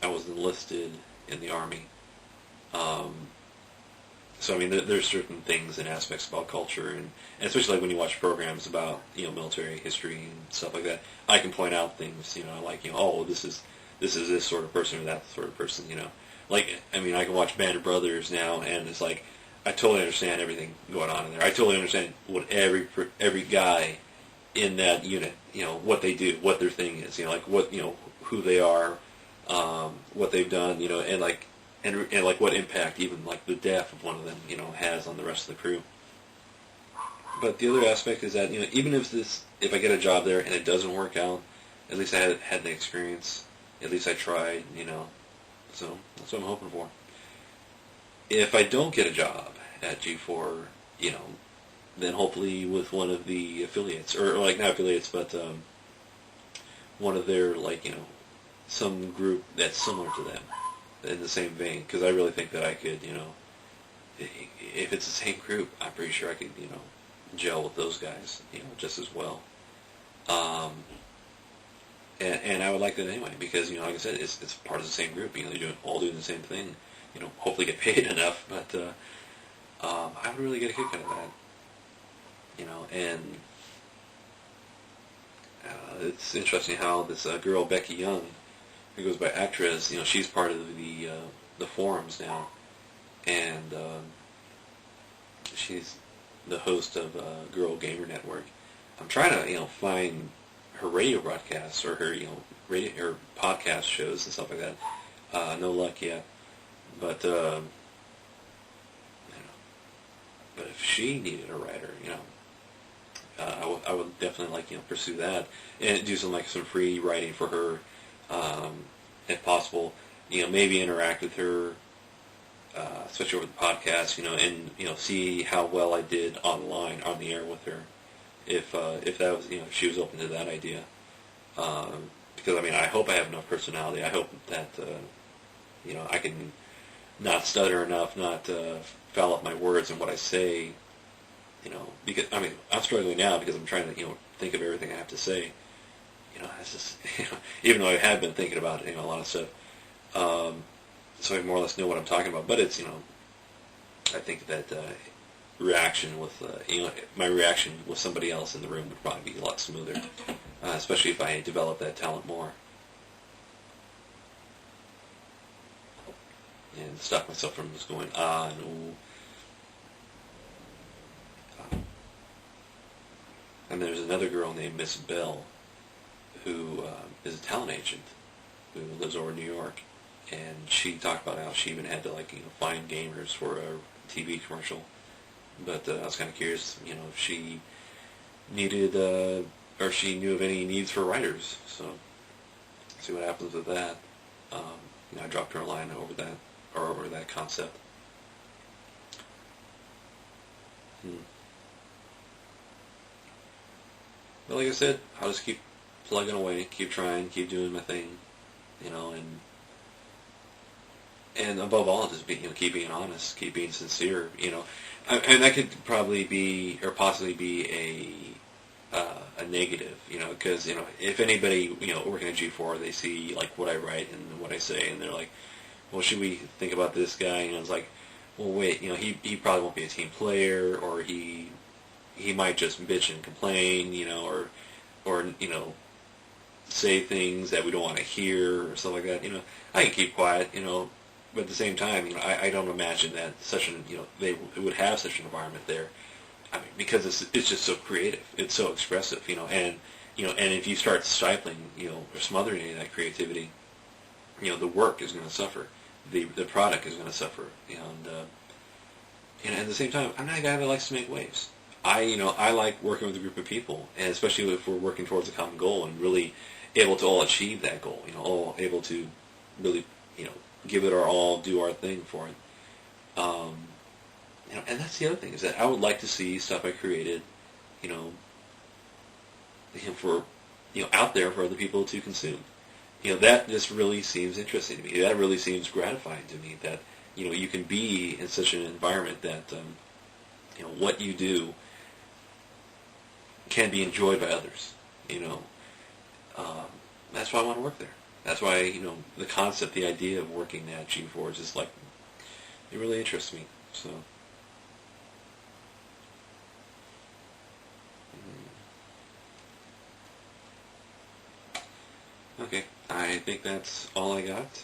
I was enlisted in the Army. Um, so I mean, there's certain things and aspects about culture, and especially like when you watch programs about military history and stuff like that, I can point out things like oh, this sort of person or that sort of person. Like I mean, I can watch Band of Brothers now, and it's like I totally understand everything going on in there. I totally understand what every guy in that unit, what they do, what their thing is, like what who they are, what they've done, and like and like what impact even like the death of one of them, has on the rest of the crew. But the other aspect is that even if I get a job there and it doesn't work out, at least I had the experience. At least I tried, So that's what I'm hoping for. If I don't get a job at G4, then hopefully with one of the affiliates, or like not affiliates, but one of their some group that's similar to them in the same vein. Because I really think that I could, if it's the same group, I'm pretty sure I could, gel with those guys, just as well. And I would like that anyway, because like I said, it's part of the same group. They're all doing the same thing. Hopefully get paid enough, but I would really get a kick out of that. And it's interesting how this girl Becky Young, who goes by Actress, she's part of the forums now, and she's the host of Girl Gamer Network. I'm trying to find her radio broadcasts or her her podcast shows and stuff like that. No luck yet, but but if she needed a writer, I would definitely pursue that and do some free writing for her, if possible. Maybe interact with her, especially over the podcast. And see how well I did online on the air with her. If that was if she was open to that idea, because I mean I hope I have enough personality. I hope that I can not stutter enough, not foul up my words and what I say. Because I mean I'm struggling now because I'm trying to think of everything I have to say. It's just even though I have been thinking about a lot of stuff, so I more or less know what I'm talking about. But it's I think that reaction with my reaction with somebody else in the room would probably be a lot smoother, especially if I develop that talent more and stop myself from just going and ooh. And there's another girl named Miss Bell who is a talent agent who lives over in New York, and she talked about how she even had to find gamers for a TV commercial. But I was kind of curious, if she needed or she knew of any needs for writers. So see what happens with that. I dropped her a line over that concept. But like I said, I'll just keep plugging away, keep trying, keep doing my thing, and above all, just keep being honest, keep being sincere, and that could probably be or possibly be a negative, because if anybody working at G4, they see what I write and what I say, and they're like, well, should we think about this guy? It's like, well, wait, he probably won't be a team player, or he might just bitch and complain, or say things that we don't want to hear or stuff like that. I can keep quiet, but at the same time, I don't imagine that they would have such an environment there. I mean, because it's just so creative, it's so expressive, and if you start stifling, or smothering any of that creativity, the work is going to suffer, the product is going to suffer, and at the same time, I'm not a guy that likes to make waves. I like working with a group of people, and especially if we're working towards a common goal and really able to all achieve that goal, all able to really, give it our all, do our thing for it. And that's the other thing, is that I would like to see stuff I created, for, out there for other people to consume. That just really seems interesting to me. That really seems gratifying to me, that, you can be in such an environment that, what you do can be enjoyed by others. That's why I want to work there. That's why, the concept, the idea of working at G-Forge is like, it really interests me. So, okay, I think that's all I got.